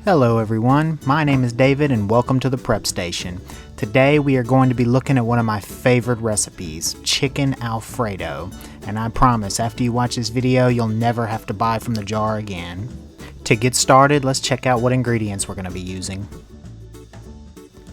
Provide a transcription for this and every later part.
Hello everyone, my name is David and welcome to the Prep Station. Today we are going to be looking at one of my favorite recipes, chicken Alfredo. And I promise after you watch this video you'll never have to buy from the jar again. To get started, let's check out what ingredients we're going to be using.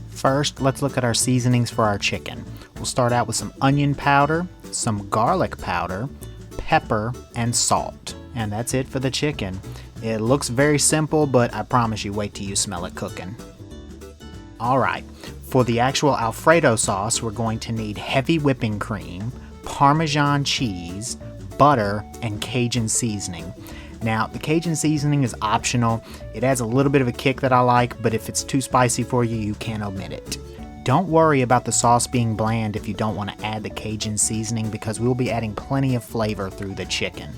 First, let's look at our seasonings for our chicken. We'll start out with some onion powder, some garlic powder, pepper, and salt. And that's it for the chicken. It looks very simple, but I promise you, wait till you smell it cooking. Alright, for the actual Alfredo sauce, we're going to need heavy whipping cream, Parmesan cheese, butter, and Cajun seasoning. Now, the Cajun seasoning is optional. It adds a little bit of a kick that I like, but if it's too spicy for you, you can omit it. Don't worry about the sauce being bland if you don't want to add the Cajun seasoning because we'll be adding plenty of flavor through the chicken.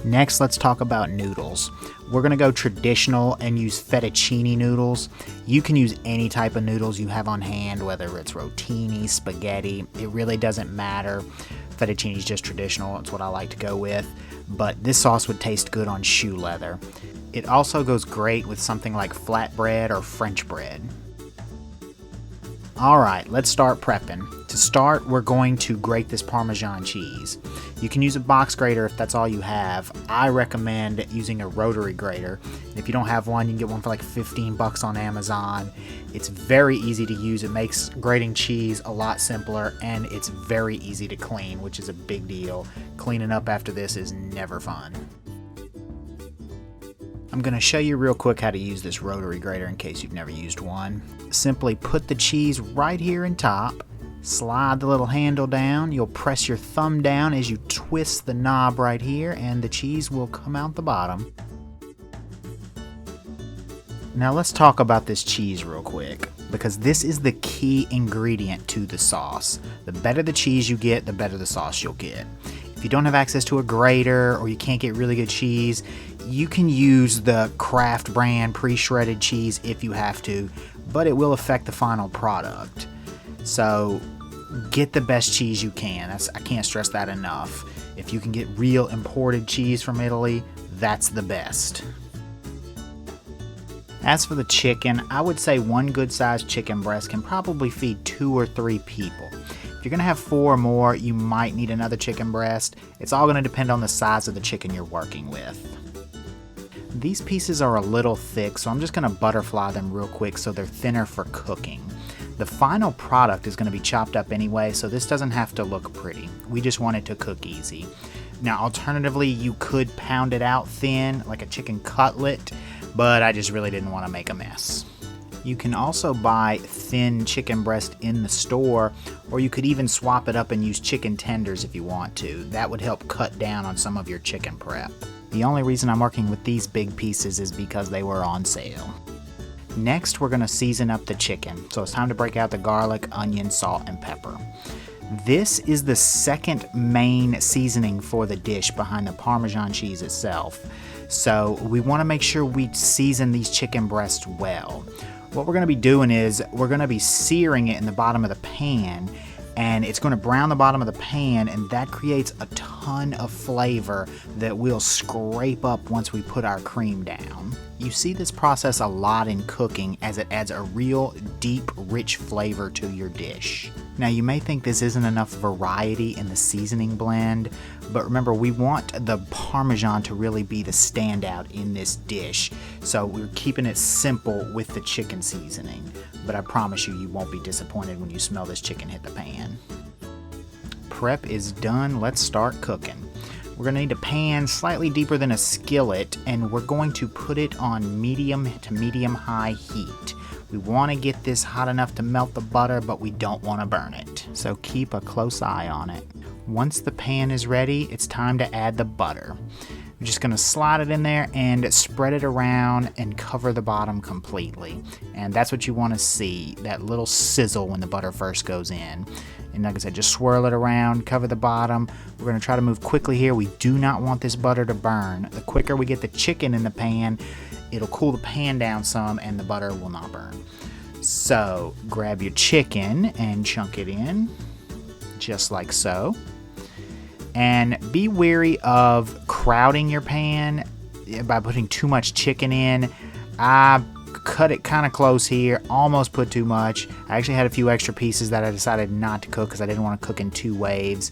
Next, let's talk about noodles. We're going to go traditional and use fettuccine noodles. You can use any type of noodles you have on hand, whether it's rotini, spaghetti, it really doesn't matter. Fettuccine is just traditional, it's what I like to go with, but this sauce would taste good on shoe leather. It also goes great with something like flatbread or French bread. Alright, let's start prepping. To start, we're going to grate this Parmesan cheese. You can use a box grater if that's all you have. I recommend using a rotary grater. If you don't have one, you can get one for like $15 on Amazon. It's very easy to use. It makes grating cheese a lot simpler, and it's very easy to clean, which is a big deal. Cleaning up after this is never fun. I'm going to show you real quick how to use this rotary grater in case you've never used one. Simply put the cheese right here in top, slide the little handle down, you'll press your thumb down as you twist the knob right here and the cheese will come out the bottom. Now let's talk about this cheese real quick because this is the key ingredient to the sauce. The better the cheese you get, the better the sauce you'll get. If you don't have access to a grater or you can't get really good cheese, you can use the Kraft brand pre-shredded cheese if you have to, but it will affect the final product. So get the best cheese you can. I can't stress that enough. If you can get real imported cheese from Italy, that's the best. As for the chicken, I would say one good sized chicken breast can probably feed 2 or 3 people. If you're going to have 4 or more, you might need another chicken breast. It's all going to depend on the size of the chicken you're working with. These pieces are a little thick, so I'm just going to butterfly them real quick so they're thinner for cooking. The final product is going to be chopped up anyway, so this doesn't have to look pretty. We just want it to cook easy. Now, alternatively, you could pound it out thin like a chicken cutlet, but I just really didn't want to make a mess. You can also buy thin chicken breast in the store, or you could even swap it up and use chicken tenders if you want to. That would help cut down on some of your chicken prep. The only reason I'm working with these big pieces is because they were on sale. Next, we're going to season up the chicken. So it's time to break out the garlic, onion, salt, and pepper. This is the second main seasoning for the dish behind the Parmesan cheese itself. So we want to make sure we season these chicken breasts well. What we're going to be doing is we're going to be searing it in the bottom of the pan, and it's going to brown the bottom of the pan, and that creates a ton of flavor that we'll scrape up once we put our cream down. You see this process a lot in cooking as it adds a real deep, rich flavor to your dish. Now you may think this isn't enough variety in the seasoning blend, but remember we want the Parmesan to really be the standout in this dish. So we're keeping it simple with the chicken seasoning, but I promise you, you won't be disappointed when you smell this chicken hit the pan. Prep is done, let's start cooking. We're going to need a pan slightly deeper than a skillet, and we're going to put it on medium to medium-high heat. We want to get this hot enough to melt the butter, but we don't want to burn it. So keep a close eye on it. Once the pan is ready, it's time to add the butter. We're just going to slide it in there and spread it around and cover the bottom completely. And that's what you want to see, that little sizzle when the butter first goes in. And like I said, just swirl it around, cover the bottom. We're going to try to move quickly here. We do not want this butter to burn. The quicker we get the chicken in the pan, it'll cool the pan down some and the butter will not burn. So grab your chicken and chunk it in, just like so. And be wary of crowding your pan by putting too much chicken in. I cut it kind of close here, almost put too much. I actually had a few extra pieces that I decided not to cook because I didn't want to cook in 2 waves.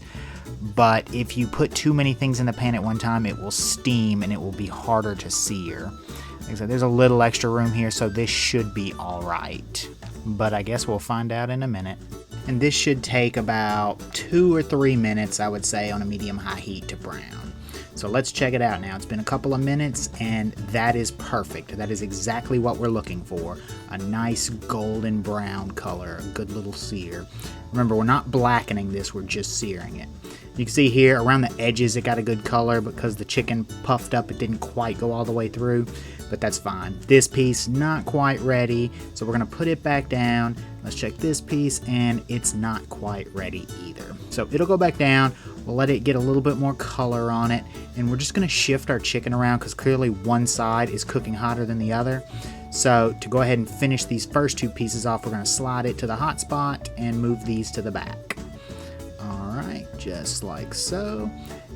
But if you put too many things in the pan at one time, it will steam and it will be harder to sear. Like I said, there's a little extra room here, so this should be all right. But I guess we'll find out in a minute. And this should take about 2 or 3 minutes, I would say, on a medium-high heat to brown. So let's check it out now. It's been a couple of minutes, and that is perfect. That is exactly what we're looking for. A nice golden brown color, a good little sear. Remember, we're not blackening this, we're just searing it. You can see here, around the edges, it got a good color because the chicken puffed up. It didn't quite go all the way through, but that's fine. This piece, not quite ready, so we're gonna put it back down. Let's check this piece, and it's not quite ready either. So it'll go back down. We'll let it get a little bit more color on it, and we're just gonna shift our chicken around because clearly one side is cooking hotter than the other. So to go ahead and finish these first 2 pieces off, we're gonna slide it to the hot spot and move these to the back. Alright, just like so.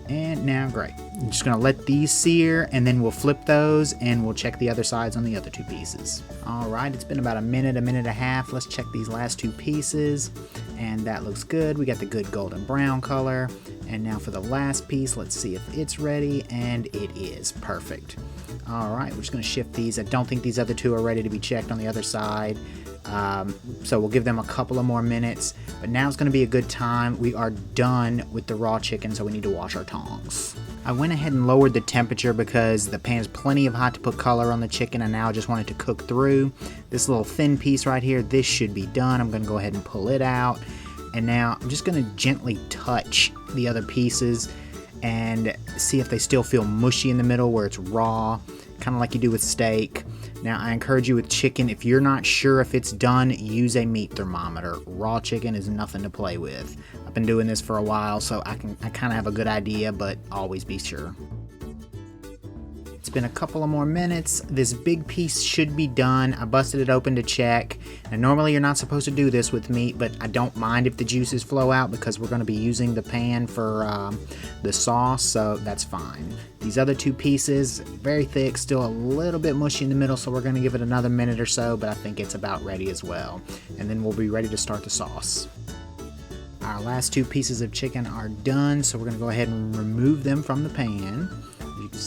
And now, great. I'm just going to let these sear, and then we'll flip those, and we'll check the other sides on the other 2 pieces. Alright, it's been about a minute and a half. Let's check these last 2 pieces, and that looks good. We got the good golden brown color. And now for the last piece, let's see if it's ready, and it is. Perfect. Alright, we're just going to shift these. I don't think these other 2 are ready to be checked on the other side. So we'll give them a couple of more minutes, but now it's going to be a good time. We are done with the raw chicken, so we need to wash our tongs. I went ahead and lowered the temperature because the pan is plenty of hot to put color on the chicken, and now I just want it to cook through. This little thin piece right here, this should be done. I'm going to go ahead and pull it out, and now I'm just going to gently touch the other pieces and see if they still feel mushy in the middle where it's raw, kind of like you do with steak. Now, I encourage you with chicken, if you're not sure if it's done, use a meat thermometer. Raw chicken is nothing to play with. I've been doing this for a while, so I kind of have a good idea, but always be sure. It's been a couple of more minutes. This big piece should be done. I busted it open to check. And normally you're not supposed to do this with meat, but I don't mind if the juices flow out because we're going to be using the pan for the sauce, so that's fine. These other 2 pieces, very thick, still a little bit mushy in the middle, so we're going to give it another minute or so, but I think it's about ready as well. And then we'll be ready to start the sauce. Our last 2 pieces of chicken are done, so we're going to go ahead and remove them from the pan.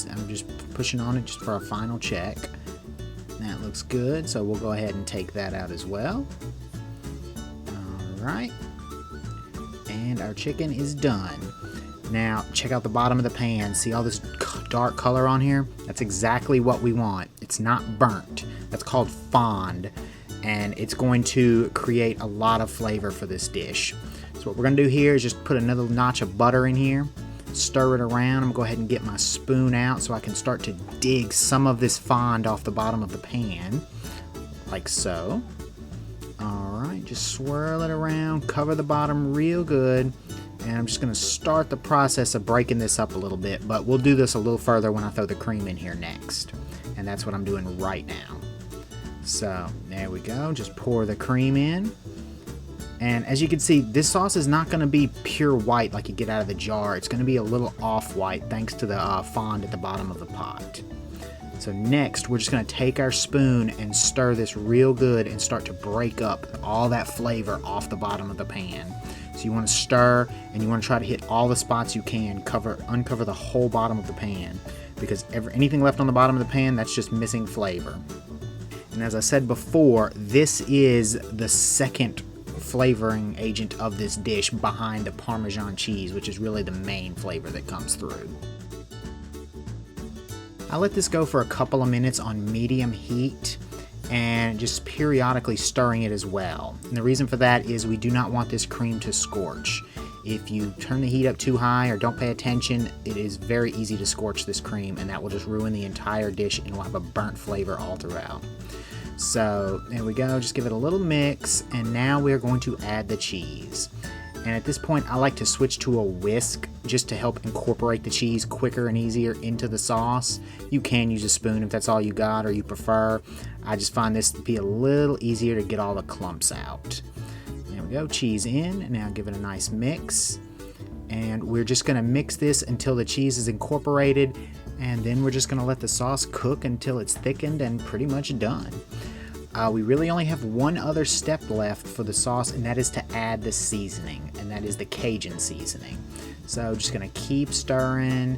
I'm just pushing on it just for a final check. That looks good, so we'll go ahead and take that out as well. Alright. And our chicken is done. Now, check out the bottom of the pan. See all this dark color on here? That's exactly what we want. It's not burnt. That's called fond, and it's going to create a lot of flavor for this dish. So what we're going to do here is just put another notch of butter in here. Stir it around. I'm going to go ahead and get my spoon out so I can start to dig some of this fond off the bottom of the pan, like so. Alright, just swirl it around, cover the bottom real good, and I'm just going to start the process of breaking this up a little bit, but we'll do this a little further when I throw the cream in here next, and that's what I'm doing right now. So, there we go, just pour the cream in. And as you can see, this sauce is not going to be pure white like you get out of the jar. It's going to be a little off-white thanks to the fond at the bottom of the pot. So next, we're just going to take our spoon and stir this real good and start to break up all that flavor off the bottom of the pan. So you want to stir, and you want to try to hit all the spots you can, uncover the whole bottom of the pan, because anything left on the bottom of the pan, that's just missing flavor. And as I said before, this is the second flavoring agent of this dish behind the Parmesan cheese, which is really the main flavor that comes through. I let this go for a couple of minutes on medium heat and just periodically stirring it as well. And the reason for that is we do not want this cream to scorch. If you turn the heat up too high or don't pay attention, it is very easy to scorch this cream, and that will just ruin the entire dish and will have a burnt flavor all throughout. So there we go, just give it a little mix, and now we're going to add the cheese. And at this point, I like to switch to a whisk just to help incorporate the cheese quicker and easier into the sauce. You can use a spoon if that's all you got or you prefer. I just find this to be a little easier to get all the clumps out. There we go, cheese in. Now give it a nice mix. And we're just going to mix this until the cheese is incorporated, and then we're just going to let the sauce cook until it's thickened and pretty much done. We really only have one other step left for the sauce, and that is to add the seasoning, and that is the Cajun seasoning. So just gonna keep stirring.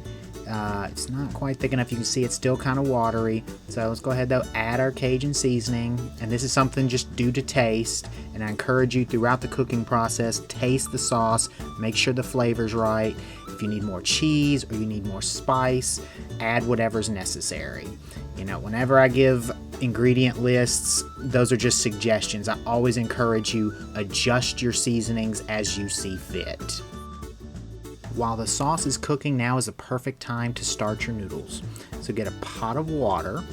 It's not quite thick enough. You can see it's still kind of watery. So let's go ahead though, add our Cajun seasoning. And this is something just due to taste. And I encourage you throughout the cooking process, taste the sauce, make sure the flavor's right. If you need more cheese or you need more spice, add whatever's necessary. You know, whenever I give ingredient lists, those are just suggestions. I always encourage you, adjust your seasonings as you see fit. While the sauce is cooking, now is a perfect time to start your noodles. So get a pot of water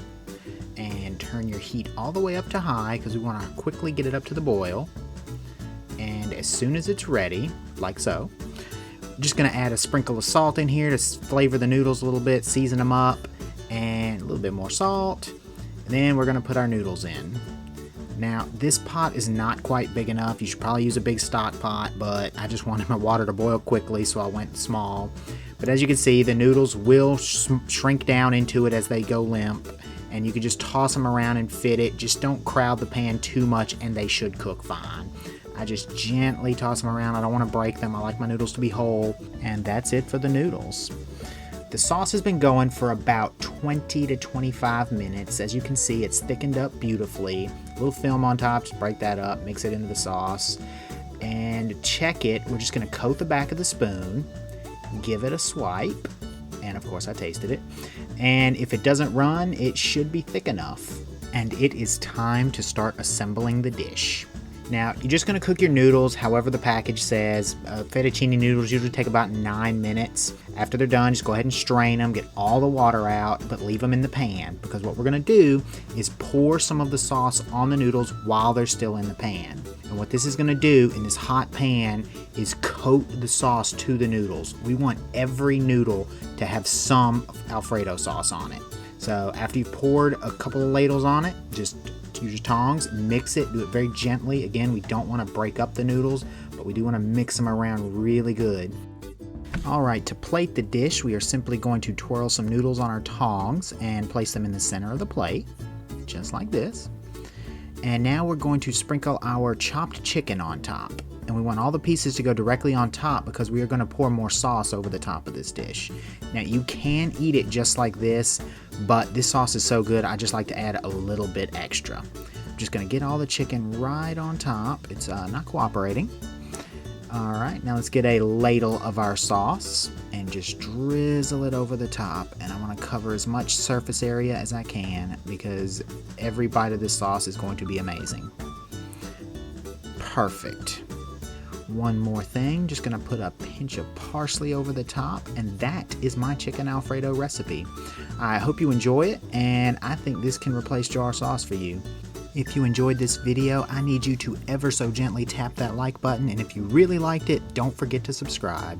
and turn your heat all the way up to high because we want to quickly get it up to the boil. And as soon as it's ready, like so, I'm just going to add a sprinkle of salt in here to flavor the noodles a little bit, season them up, and a little bit more salt. And then we're going to put our noodles in. Now, this pot is not quite big enough. You should probably use a big stock pot, but I just wanted my water to boil quickly, so I went small. But as you can see, the noodles will shrink down into it as they go limp, and you can just toss them around and fit it. Just don't crowd the pan too much, and they should cook fine. I just gently toss them around. I don't want to break them. I like my noodles to be whole, and that's it for the noodles. The sauce has been going for about 20 to 25 minutes. As you can see, it's thickened up beautifully. A little film on top, just break that up, mix it into the sauce. And to check it, we're just gonna coat the back of the spoon, give it a swipe, and of course I tasted it. And if it doesn't run, it should be thick enough. And it is time to start assembling the dish. Now, you're just going to cook your noodles however the package says. Fettuccine noodles usually take about 9 minutes. After they're done, just go ahead and strain them, get all the water out, but leave them in the pan, because what we're going to do is pour some of the sauce on the noodles while they're still in the pan. And what this is going to do in this hot pan is coat the sauce to the noodles. We want every noodle to have some Alfredo sauce on it. So after you've poured a couple of ladles on it, just use your tongs, mix it, do it very gently. Again, we don't want to break up the noodles, but we do want to mix them around really good. Alright, to plate the dish, we are simply going to twirl some noodles on our tongs and place them in the center of the plate, just like this. And now we're going to sprinkle our chopped chicken on top. And we want all the pieces to go directly on top because we are going to pour more sauce over the top of this dish. Now, you can eat it just like this, but this sauce is so good, I just like to add a little bit extra. I'm just going to get all the chicken right on top. It's not cooperating. Alright, now let's get a ladle of our sauce and just drizzle it over the top. And I want to cover as much surface area as I can because every bite of this sauce is going to be amazing. Perfect. One more thing, just going to put a pinch of parsley over the top, and that is my chicken Alfredo recipe. I hope you enjoy it, and I think this can replace jar sauce for you. If you enjoyed this video, I need you to ever so gently tap that like button, and if you really liked it, don't forget to subscribe.